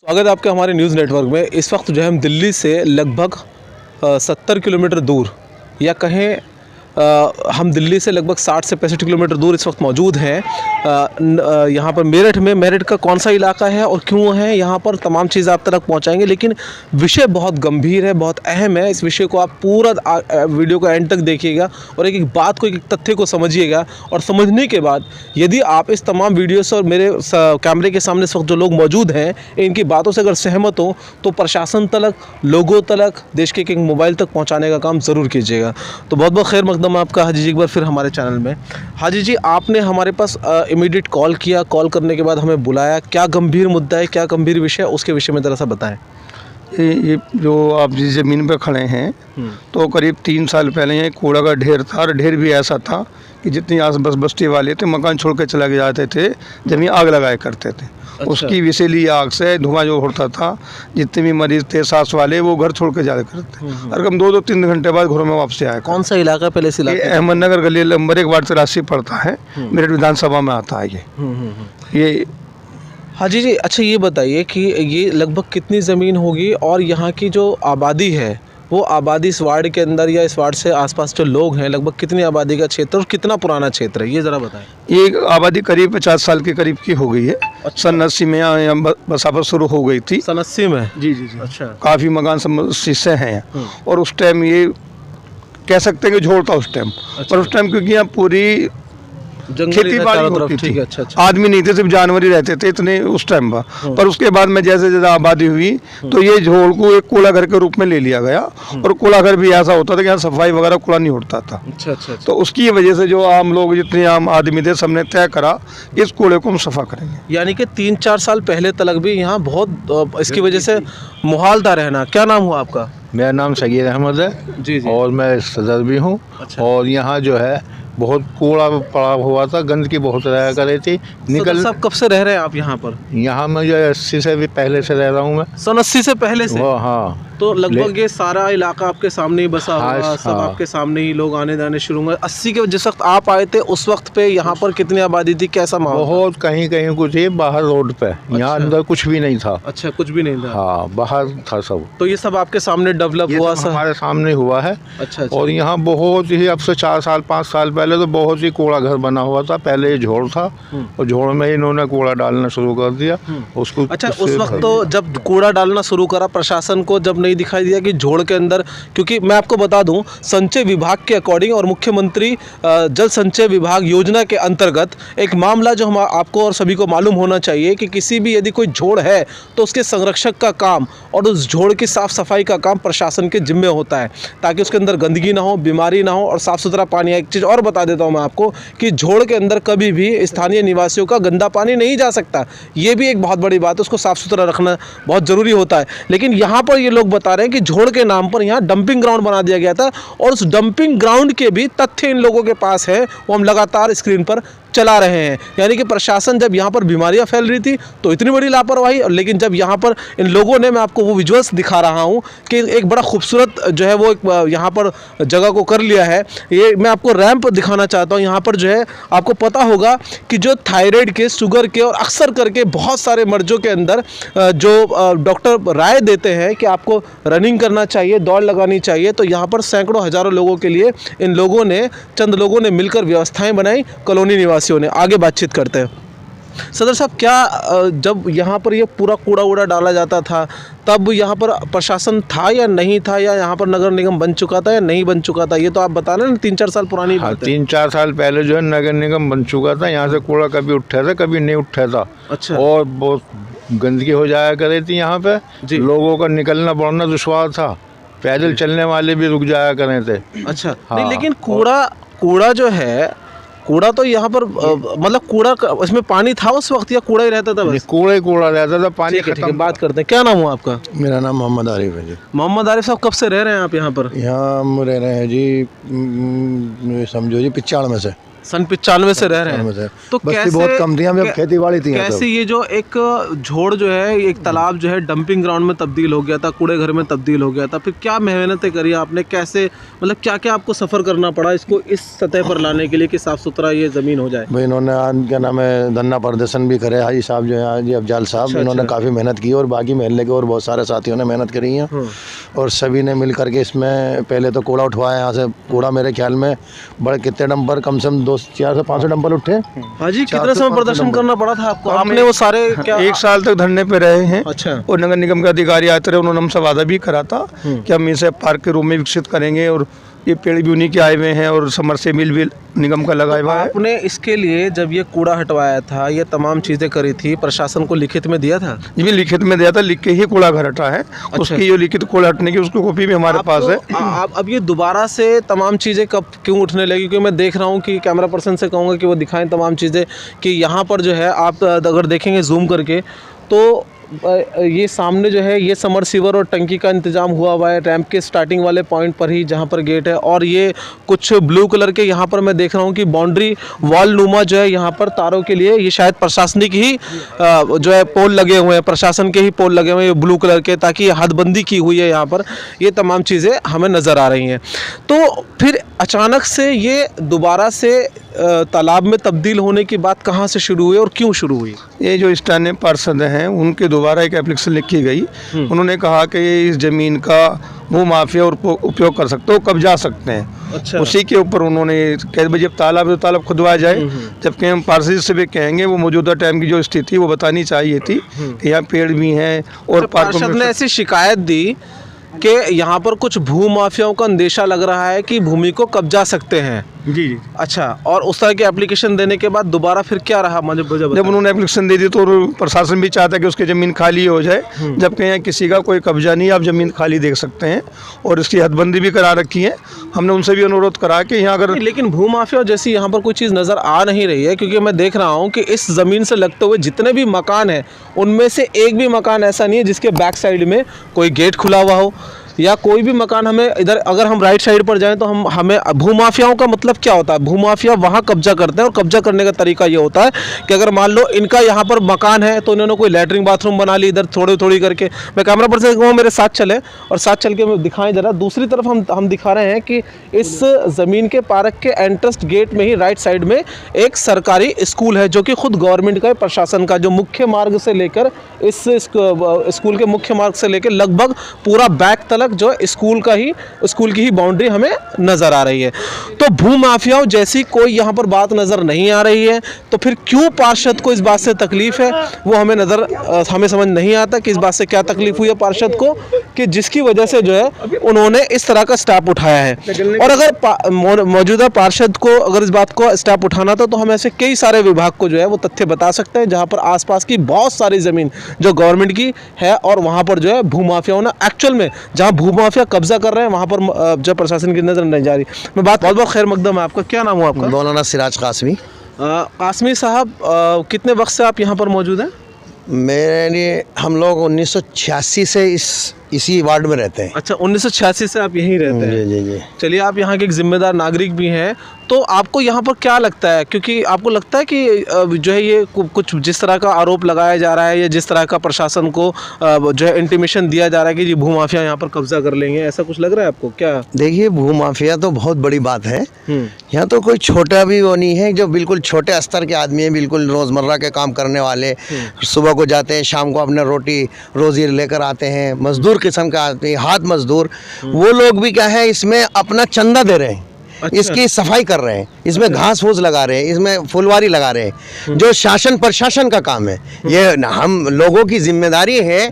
स्वागत है आपके हमारे न्यूज़ नेटवर्क में। इस वक्त जो है हम दिल्ली से लगभग 70 किलोमीटर दूर या कहें हम दिल्ली से लगभग 60 से 65 किलोमीटर दूर इस वक्त मौजूद हैं। यहाँ पर मेरठ का कौन सा इलाका है और क्यों है यहाँ पर, तमाम चीज़ आप तक पहुँचाएंगे। लेकिन विषय बहुत गंभीर है, बहुत अहम है। इस विषय को आप पूरा वीडियो को एंड तक देखिएगा और एक एक बात को, एक तथ्य को समझिएगा। और समझने के बाद यदि आप इस तमाम वीडियो से और मेरे कैमरे के सामने इस वक्त जो लोग मौजूद हैं इनकी बातों से अगर सहमत हो तो प्रशासन तक, लोगों तक, देश के एक मोबाइल तक पहुँचाने का काम ज़रूर कीजिएगा। तो बहुत बहुत खैर मकदम आपका हाजी जी एक बार फिर हमारे चैनल में। हाजी जी, आपने हमारे पास इमीडिएट कॉल किया, कॉल करने के बाद हमें बुलाया। क्या गंभीर मुद्दा है, क्या गंभीर विषय है, उसके विषय में ज़रा सा बताएं। ये जो आप जिस ज़मीन पर खड़े हैं तो करीब 3 साल पहले ये कूड़ा का ढेर था। और ढेर भी ऐसा था कि जितनी आस बस बस्ती वाले थे मकान छोड़ के चले जाते थे, जमीन आग लगाया करते थे। अच्छा। उसकी विषैली आग से धुआं जो उड़ता था, जितने भी मरीज थे सांस वाले वो घर छोड़ के जाया करते। और हम 2-3 घंटे बाद घरों में वापसी आया। कौन सा इलाका पहले से? अहमदनगर गली नंबर 1 वार्ड 83 पड़ता है, मेरठ विधानसभा में आता है ये। हाजी जी, अच्छा ये बताइए कि ये लगभग कितनी ज़मीन होगी और यहाँ की जो आबादी है वो आबादी इस वार्ड के अंदर या इस वार्ड से आसपास जो लोग हैं लगभग कितनी आबादी का क्षेत्र और कितना पुराना क्षेत्र है, ये ज़रा बताएं। ये आबादी करीब 50 साल के करीब की हो गई है। अच्छा। सन 80 में यहाँ बसावट शुरू हो गई थी। सन 80 में? जी जी जी। अच्छा। काफ़ी मकान समस्या हैं और उस टाइम ये कह सकते हैं कि झोल था उस टाइम। अच्छा। पर उस टाइम क्योंकि यहाँ पूरी खेती बाड़ी होती थी। अच्छा। आदमी नहीं थे, सिर्फ जानवर ही रहते थे इतने उस टाइम पर उसके बाद में जैसे जैसे आबादी हुई तो ये झोल को एक कूड़ा घर के रूप में ले लिया गया। और कूड़ा घर भी ऐसा होता था कि यहाँ सफाई वगैरह कूड़ा नहीं उठता था। अच्छा। तो उसकी वजह से जो आम लोग, जितने आम आदमी थे, सबने तय करा इस कूड़े को हम सफा करेंगे। यानी कि 3-4 साल पहले तक भी यहाँ बहुत इसकी वजह से मुहाल था रहना। क्या नाम हुआ आपका? मेरा नाम सगीर अहमद है जी। और मैं सदर भी हूँ। अच्छा। और यहाँ जो है बहुत कूड़ा पड़ा हुआ था, गंदगी बहुत रहा कर थी। निकल सब कब से रह रहे हैं आप यहाँ पर? यहाँ मैं जो 80 से भी पहले से रह रहा हूँ मैं। सन 80 से पहले से? हाँ। तो लगभग ये सारा इलाका आपके सामने ही बसा हुआ, सब आपके सामने ही लोग आने जाने शुरू हुए। 80 के जिस वक्त आप आए थे उस वक्त पे यहाँ पर कितनी आबादी थी, कैसा माहौल? बहुत कहीं कहीं कुछ ही बाहर रोड पे। अच्छा। यहाँ अंदर कुछ भी नहीं था। अच्छा, कुछ भी नहीं था। हाँ, बाहर था सब। तो ये सब आपके सामने डेवलप हुआ? हमारे सामने हुआ है। अच्छा। और यहाँ बहुत ही अब से 4 साल 5 साल पहले तो बहुत ही कूड़ा घर बना हुआ था। पहले ये झोड़ था और झोड़ में इन्होंने कूड़ा डालना शुरू कर दिया उसको। अच्छा, उस वक्त तो जब कूड़ा डालना शुरू करा प्रशासन को जब नहीं दिखाई दिया कि झोड़ के अंदर, क्योंकि मैं आपको बता दूं संचय विभाग के अकॉर्डिंग और मुख्यमंत्री जल संचय विभाग योजना के अंतर्गत एक मामला जो हम आपको और सभी को मालूम होना चाहिए कि किसी भी यदि कोई झोड़ है तो उसके संरक्षक का काम और उस झोड़ की साफ सफाई का काम प्रशासन के जिम्मे होता है, ताकि उसके अंदर गंदगी ना हो, बीमारी ना हो और साफ सुथरा पानी आए। एक चीज़ और बता देता हूँ मैं आपको कि झोड़ के अंदर कभी भी स्थानीय निवासियों का गंदा पानी नहीं जा सकता। ये भी एक बहुत बड़ी बात है, उसको साफ सुथरा रखना बहुत ज़रूरी होता है। लेकिन यहाँ पर ये लोग बता रहे हैं कि झोड़ के नाम पर यहाँ डंपिंग ग्राउंड बना दिया गया था और उस डंपिंग ग्राउंड के भी तथ्य इन लोगों के पास है, वो हम लगातार स्क्रीन पर चला रहे हैं। यानी कि प्रशासन जब यहाँ पर बीमारियाँ फैल रही थी तो इतनी बड़ी लापरवाही, लेकिन जब यहाँ पर इन लोगों ने, मैं आपको वो विजुअल्स दिखा रहा हूँ कि एक बड़ा खूबसूरत जो है वो यहाँ पर जगह को कर लिया है। ये मैं आपको रैंप दिखाना चाहता हूँ। यहाँ पर जो है आपको पता होगा कि जो थायराइड के, शुगर के और अक्सर करके बहुत सारे मर्जों के अंदर जो डॉक्टर राय देते हैं कि आपको रनिंग करना चाहिए, दौड़ लगानी चाहिए, तो यहाँ पर सैकड़ों हज़ारों लोगों के लिए इन लोगों ने, चंद लोगों ने मिलकर व्यवस्थाएं बनाई। कॉलोनी निवासी ने आगे बातचीत करते हैं। सदर साहब, क्या जब यहाँ पर ये पूरा कूड़ा वूड़ा डाला जाता था तब यहाँ पर प्रशासन था या नहीं था, या यहाँ पर नगर निगम बन चुका था या नहीं बन चुका था? ये तो आप बता रहे हैं 3-4 साल पुरानी बात है। 3-4 साल पहले जो है नगर निगम बन चुका था। यहाँ से कूड़ा कभी उठा था कभी नहीं उठा था। अच्छा। और बहुत गंदगी हो जाया करे थी यहाँ पे, लोगों का निकलना बढ़ना दुश्वार था, पैदल चलने वाले भी रुक जाया करे थे। अच्छा। नहीं, लेकिन कूड़ा जो है, कूड़ा तो यहाँ पर मतलब कूड़ा इसमें पानी था उस वक्त या कूड़ा ही रहता था? बस कूड़ा रहता था, पानी। ठीक है, बात करते हैं। क्या नाम हुआ आपका? मेरा नाम मोहम्मद आरिफ है जी। मोहम्मद आरिफ साहब, कब से रह रहे हैं आप यहाँ पर? यहाँ हम रह रहे हैं जी, समझो जी 95 में से। सन 95 से रह रहे हैं। तो बस्ती बहुत कम थी, हम जब खेती बाड़ी थी यहाँ कैसे ये जो एक झोड़ जो है, एक तालाब जो है डंपिंग ग्राउंड में तब्दील हो गया था, कूड़े घर में तब्दील हो गया था, फिर क्या मेहनतें करी आपने, कैसे मतलब क्या क्या आपको सफ़र करना पड़ा इसको इस सतह पर लाने के लिए कि साफ़ सुथरा ये ज़मीन हो जाए? भाई इन्होंने क्या नाम है धरना प्रदर्शन भी करे, हाजी साहब जो है हाजी अफजाल साहब, इन्होंने काफ़ी मेहनत की और बाकी महल्ले के और बहुत सारे साथियों ने मेहनत करी है और सभी ने मिल करके इसमें पहले तो कूड़ा उठवाया यहाँ से। कूड़ा मेरे ख्याल में बड़े कितने डंपर, कम से कम 400 से 500 डंपर उठे। हाजी कितने समय प्रदर्शन करना पड़ा था आपको? आपने वो सारे क्या 1 साल तक धरने पे रहे हैं। अच्छा। और नगर निगम के अधिकारी आते रहे, उन्होंने हमसे वादा भी करा था कि हम इसे पार्क के रूप में विकसित करेंगे और ये पेड़ भी उन्हीं के आए हुए हैं और समरसेबिल भी निगम का लगाया हुआ है। आपने इसके लिए जब ये कूड़ा हटवाया था, ये तमाम चीज़ें करी थी, प्रशासन को लिखित में दिया था? ये भी लिखित में दिया था, लिख के ही कूड़ा घर हटा है। उसकी जो लिखित कूड़ा हटने की उसकी कॉपी भी हमारे पास है। अब ये दोबारा से तमाम चीज़ें कब क्यों उठने लगी? क्योंकि मैं देख रहा हूँ कि कैमरा पर्सन से कहूँगा कि वो दिखाएं तमाम चीज़ें कि यहाँ पर जो है आप अगर देखेंगे जूम करके तो ये सामने जो है ये समरसीवर और टंकी का इंतज़ाम हुआ है रैंप के स्टार्टिंग वाले पॉइंट पर ही जहाँ पर गेट है। और ये कुछ ब्लू कलर के यहाँ पर मैं देख रहा हूँ कि बाउंड्री वॉल नुमा जो है यहाँ पर तारों के लिए, ये शायद प्रशासनिक ही जो है पोल लगे हुए हैं, प्रशासन के ही पोल लगे हुए हैं ब्लू कलर के, ताकि हदबंदी की हुई है यहाँ पर। ये तमाम चीज़ें हमें नज़र आ रही हैं। तो फिर अचानक से ये दोबारा से तालाब में तब्दील होने की बात कहाँ से शुरू हुई और क्यों शुरू हुई? ये जो स्थानीय पार्षद हैं उनके दोबारा एक एप्लीकेशन लिखी गई। उन्होंने कहा कि इस ज़मीन का भू माफिया और उपयोग कर सकते हो, कब्जा सकते हैं। अच्छा। उसी के ऊपर उन्होंने कह भाई जब तालाब है तो तालाब खुदवाया जाए। जबकि हम पार्षद से भी कहेंगे वो मौजूदा टाइम की जो स्थिति वो बतानी चाहिए थी कि यहाँ पेड़ भी हैं और पार्षद ने ऐसी शिकायत दी कि यहाँ पर कुछ भू माफियाओं का अंदेशा लग रहा है कि भूमि को कब्जा सकते हैं। जी। अच्छा, और उस तरह की एप्लीकेशन देने के बाद दोबारा फिर क्या रहा? जब उन्होंने एप्लीकेशन दे दी तो प्रशासन भी चाहता है कि उसकी ज़मीन खाली हो जाए, जबकि यहाँ किसी का कोई कब्जा नहीं, आप ज़मीन खाली देख सकते हैं और इसकी हदबंदी भी करा रखी है। हमने उनसे भी अनुरोध करा कि यहाँ अगर लेकिन भू माफिया जैसी यहाँ पर कोई चीज़ नज़र आ नहीं रही है, क्योंकि मैं देख रहा हूँ कि इस ज़मीन से लगते हुए जितने भी मकान हैं उनमें से एक भी मकान ऐसा नहीं है जिसके बैक साइड में कोई गेट खुला हुआ हो, या कोई भी मकान हमें इधर अगर हम राइट साइड पर जाएं तो हमें भूमाफियाओं का मतलब क्या होता है? भूमाफिया वहाँ कब्जा करते हैं और कब्जा करने का तरीका ये होता है कि अगर मान लो इनका यहाँ पर मकान है तो इन्होंने कोई लैट्रिन बाथरूम बना ली इधर थोड़ी थोड़ी करके। मैं कैमरा पर्सन से कहूँ मेरे साथ चले और साथ चल के दिखाएं जरा। दूसरी तरफ हम दिखा रहे हैं कि इस ज़मीन के पार्क के एंट्रेंस गेट में ही राइट साइड में एक सरकारी स्कूल है जो कि खुद गवर्नमेंट का प्रशासन का, जो मुख्य मार्ग से लेकर इस स्कूल के मुख्य मार्ग से लेकर लगभग पूरा बैक तलक जो स्कूल की ही बाउंड्री हमें नजर आ रही है। तो भू माफियाओं जैसी कोई यहाँ पर बात नजर नहीं आ रही है, तो फिर क्यों पार्षद को इस बात से तकलीफ है वो हमें समझ नहीं आता कि इस बात से क्या तकलीफ हुई है पार्षद को कि जिसकी वजह से जो है उन्होंने इस तरह का स्टेप उठाया है। और अगर मौजूदा पार्षद को अगर इस बात को स्टेप उठाना था तो हम ऐसे कई सारे विभाग को जो है वो तथ्य बता सकते हैं जहाँ पर आसपास की बहुत सारी जमीन जो गवर्नमेंट की है और वहाँ पर जो है भू माफियाओं ने एक्चुअल में जहाँ भूमाफिया कब्जा कर रहे हैं वहाँ पर जब प्रशासन की नजर नहीं जा रही। मैं बहुत बहुत खैर मकदम है आपका। क्या नाम हुआ आपका? मौलाना सिराज कासमी। कासमी साहब, कितने वक्त से आप यहाँ पर मौजूद हैं? हम लोग 1986 से इसी वार्ड में रहते हैं। अच्छा, 1986 से आप यहीं रहते हैं? जी जी जी। चलिए, आप यहाँ के एक जिम्मेदार नागरिक भी हैं, तो आपको यहाँ पर क्या लगता है, क्योंकि आपको लगता है कि जो है ये कुछ जिस तरह का आरोप लगाया जा रहा है या जिस तरह का प्रशासन को जो है इंटीमेशन दिया जा रहा है कि जी भूमाफिया यहाँ पर कब्जा कर लेंगे, ऐसा कुछ लग रहा है आपको क्या? देखिए, भूमाफिया तो बहुत बड़ी बात है। यहाँ तो कोई छोटा भी वो नहीं है, जो बिल्कुल छोटे स्तर के आदमी हैं, बिल्कुल रोज़मर्रा के काम करने वाले, सुबह को जाते हैं, शाम को अपने रोटी रोज़ी लेकर आते हैं, मजदूर किस्म का आदमी, हाथ मजदूर, वो लोग भी क्या है इसमें अपना चंदा दे रहे हैं। अच्छा। इसकी सफाई कर रहे हैं, इसमें घास फूस लगा रहे हैं, इसमें फुलवारी लगा रहे हैं, जो शासन प्रशासन का काम है। ये हम लोगों की जिम्मेदारी है,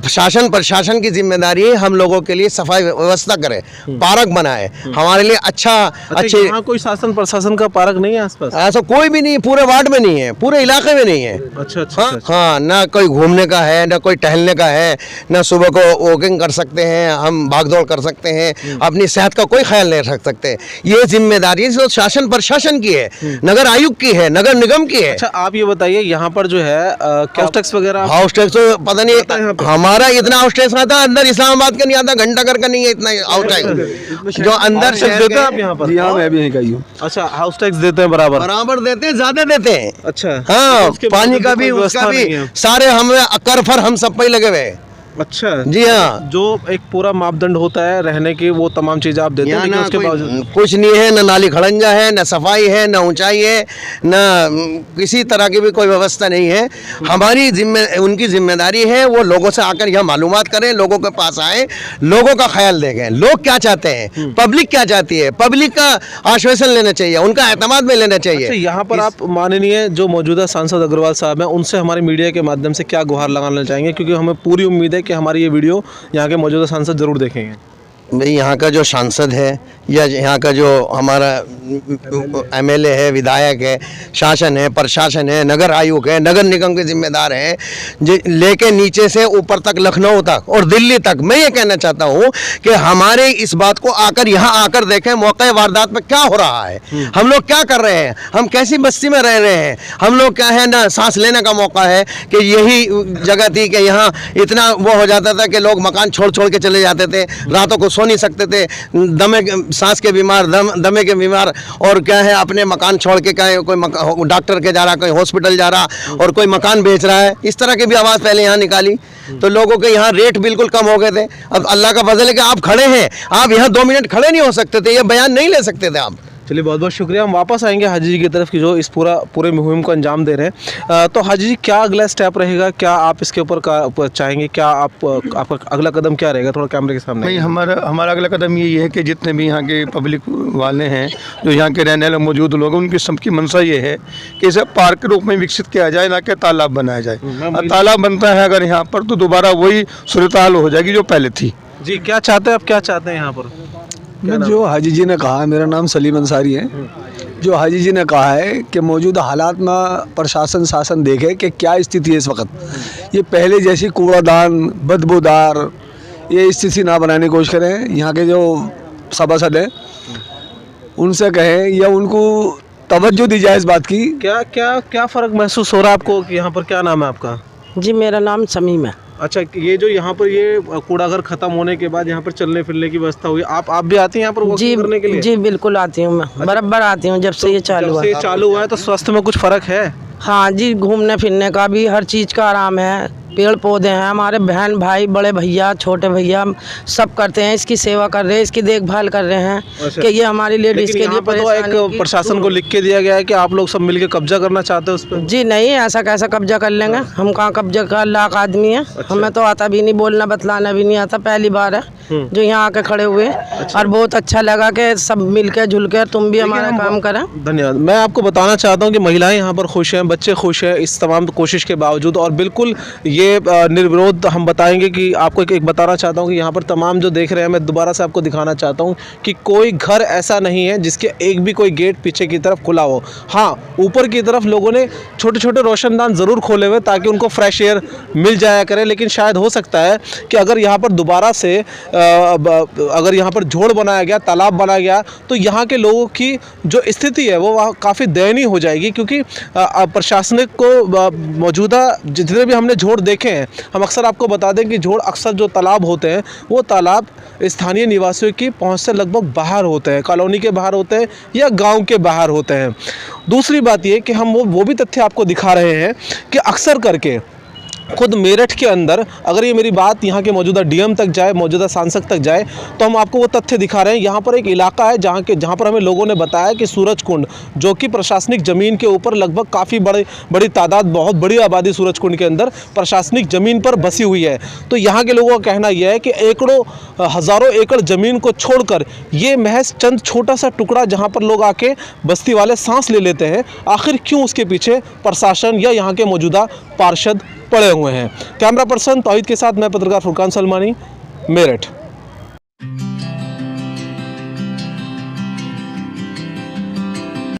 शासन प्रशासन की जिम्मेदारी है हम लोगों के लिए सफाई व्यवस्था करें, पार्क बनाए, हमारे लिए अच्छे। यहाँ कोई शासन प्रशासन का पार्क नहीं है आसपास? ऐसा कोई भी नहीं, पूरे वार्ड में नहीं है, पूरे इलाके में नहीं है। अच्छा अच्छा, हाँ अच्छा। हाँ, ना कोई घूमने का है, ना कोई टहलने का है, ना सुबह को वॉकिंग कर सकते हैं, हम भाग दौड़ कर सकते हैं, अपनी सेहत का कोई ख्याल नहीं रख सकते। ये जिम्मेदारी तो शासन प्रशासन की है, नगर आयुक्त की है, नगर निगम की है। अच्छा आप ये बताइए यहाँ पर जो है क्या टैक्स वगैरह हाउस टैक्स तो पता नहीं, हमारा इतना हाउस टैक्स आता, अंदर इस्लामाबाद का नहीं आता, घंटा घर का नहीं है इतना हाउस टैक्स जो अंदर शहर देते हैं आप यहाँ पर? जी हाँ, मैं भी यहीं का ही हूँ। अच्छा हाउस टैक्स देते हैं बराबर? बराबर देते हैं, ज्यादा देते हैं। अच्छा हाँ, उसके पानी बावजूद का कोई भी व्यवस्था उसका भी नहीं है। सारे हमें कर फर हम सब पे ही लगे हुए हैं। अच्छा जी हाँ, जो एक पूरा मापदंड होता है रहने की वो तमाम चीजें आप देते हैं यहाँ लेकिन ना उसके बावजूद कुछ नहीं है, न नाली खड़ंजा है, न सफाई है, न ऊंचाई है, न किसी तरह की भी कोई व्यवस्था नहीं है। हमारी उनकी जिम्मेदारी है वो लोगों से आकर यहाँ मालूमात करें, लोगों के पास आए, लोगों का ख्याल देखें, लोग क्या चाहते हैं, पब्लिक क्या चाहती है, पब्लिक का आश्वासन लेना चाहिए, उनका एतमाद में लेना अच्छा, चाहिए। यहाँ पर आप माननीय जो मौजूदा सांसद अग्रवाल साहब हैं उनसे हमारे मीडिया के माध्यम से क्या गुहार लगाना चाहेंगे, क्योंकि हमें पूरी उम्मीद है कि हमारी ये वीडियो यहाँ के मौजूदा सांसद जरूर देखेंगे। भाई यहाँ का जो सांसद है या यहाँ का जो हमारा एमएलए है, विधायक है, शासन है, प्रशासन है, नगर आयुक्त है, नगर निगम के जिम्मेदार हैं, लेके नीचे से ऊपर तक, लखनऊ तक और दिल्ली तक, मैं ये कहना चाहता हूँ कि हमारे इस बात को आकर यहाँ आकर देखें मौके वारदात में क्या हो रहा है, हम लोग क्या कर रहे हैं, हम कैसी बस्ती में रह रहे हैं, हम लोग क्या है ना, सांस लेने का मौका है कि यही जगह थी कि यहाँ इतना वो हो जाता था कि लोग मकान छोड़ छोड़ के चले जाते थे, रातों को सो नहीं सकते थे, दमे सांस के बीमार, दमे के बीमार, और क्या है अपने मकान छोड़ के क्या कोई डॉक्टर के जा रहा, कोई हॉस्पिटल जा रहा और कोई मकान बेच रहा है, इस तरह की भी आवाज़ पहले यहाँ निकाली। तो लोगों के यहाँ रेट बिल्कुल कम हो गए थे। अब अल्लाह का फजल है कि आप खड़े हैं, आप यहाँ 2 मिनट खड़े नहीं हो सकते थे, ये बयान नहीं ले सकते थे आप। चलिए बहुत बहुत शुक्रिया। हम वापस आएंगे हाजी जी की तरफ की जो इस पूरे मुहिम को अंजाम दे रहे हैं। तो हाजी जी क्या अगला स्टेप रहेगा, क्या आप इसके ऊपर चाहेंगे, क्या आपका अगला कदम क्या रहेगा, थोड़ा कैमरे के सामने? नहीं, हमारा अगला कदम ये है कि जितने भी यहाँ के पब्लिक वाले हैं, जो यहाँ के रहने वाले मौजूद लोग हैं, उनकी सबकी मंशा ये है कि इसे पार्क के रूप में विकसित किया जाए, ना कि तालाब बनाया जाए। तालाब बनता है अगर यहाँ पर तो दोबारा वही सूरत हाल हो जाएगी जो पहले थी। जी क्या चाहते हैं आप, क्या चाहते हैं यहाँ पर? जो हाजी जी ने कहा, मेरा नाम सलीम अंसारी है, जो हाजी जी ने कहा है कि मौजूदा हालात में प्रशासन शासन देखे कि क्या स्थिति है इस वक्त, ये पहले जैसी कूड़ादान बदबूदार ये स्थिति ना बनाने की कोशिश करें। यहाँ के जो सभासद हैं उनसे कहें या उनको तवज्जो दी जाए इस बात की। क्या क्या क्या फ़र्क महसूस हो रहा है आपको कि यहाँ पर? क्या नाम है आपका? जी मेरा नाम शमीम है। अच्छा, ये जो यहाँ पर ये कूड़ाघर खत्म होने के बाद यहाँ पर चलने फिरने की व्यवस्था हुई, आप भी आती हैं यहाँ पर वॉकिंग करने के लिए? जी बिल्कुल आती हूँ मैं, बराबर आती हूँ जब से ये चालू हुआ। जब से ये चालू हुआ है तो स्वास्थ्य में कुछ फ़र्क है? हाँ जी, घूमने फिरने का भी हर चीज़ का आराम है, पेड़ पौधे हैं, हमारे बहन भाई बड़े भैया छोटे भैया सब करते हैं, इसकी सेवा कर रहे हैं, इसकी देखभाल कर रहे हैं। अच्छा। कि ये हमारी लेडीज़ के लिए तो एक प्रशासन को लिख के दिया गया है कि आप लोग सब मिलके कब्जा करना चाहते हैं उस पर? जी नहीं, ऐसा कैसा कब्जा कर लेंगे, हम कहाँ कब्जा कर, लाख आदमी है। हमें तो आता भी नहीं, बोलना बतलाना भी नहीं आता, पहली बार है जो यहाँ आके खड़े हुए। और बहुत अच्छा लगा कि सब मिलकर जुलकर तुम भी हमारा काम करें। धन्यवाद। मैं आपको बताना चाहता हूँ कि महिलाएं यहाँ पर खुश हैं, बच्चे खुश हैं इस तमाम कोशिश के बावजूद, और बिल्कुल ये निर्विरोध हम बताएंगे कि आपको एक बताना चाहता हूँ कि यहाँ पर तमाम जो देख रहे हैं, मैं दोबारा से आपको दिखाना चाहता हूँ कि कोई घर ऐसा नहीं है जिसके एक भी कोई गेट पीछे की तरफ खुला हो। हाँ, ऊपर की तरफ लोगों ने छोटे छोटे रोशनदान ज़रूर खोले हुए ताकि उनको फ्रेश एयर मिल जाया करे, लेकिन शायद हो सकता है कि अगर यहाँ पर दोबारा से अगर यहाँ पर झोड़ बनाया गया, तालाब बनाया गया, तो यहाँ के लोगों की जो स्थिति है वो वहाँ काफ़ी दयनीय हो जाएगी, क्योंकि प्रशासनिक को मौजूदा जितने भी हमने झोड़ देखे हैं, हम अक्सर आपको बता दें कि झोड़ अक्सर जो तालाब होते हैं वो तालाब स्थानीय निवासियों की पहुंच से लगभग बाहर होते हैं, कॉलोनी के बाहर होते हैं या गांव के बाहर होते हैं। दूसरी बात ये कि हम वो भी तथ्य आपको दिखा रहे हैं कि अक्सर करके खुद मेरठ के अंदर, अगर ये मेरी बात यहाँ के मौजूदा डीएम तक जाए, मौजूदा सांसद तक जाए, तो हम आपको वो तथ्य दिखा रहे हैं। यहाँ पर एक इलाका है जहाँ पर हमें लोगों ने बताया कि सूरजकुंड, जो कि प्रशासनिक ज़मीन के ऊपर लगभग काफ़ी बड़ी तादाद, बहुत बड़ी आबादी सूरजकुंड के अंदर प्रशासनिक ज़मीन पर बसी हुई है। तो यहाँ के लोगों का कहना यह है कि हज़ारों एकड़ ज़मीन को छोड़कर ये महज चंद छोटा सा टुकड़ा जहाँ पर लोग आके बस्ती वाले सांस ले लेते हैं, आखिर क्यों उसके पीछे प्रशासन या यहाँ के मौजूदा पार्षद पड़े हुए हैं। कैमरा पर्सन तौहीद के साथ मैं पत्रकार फुरकान सलमानी, मेरठ।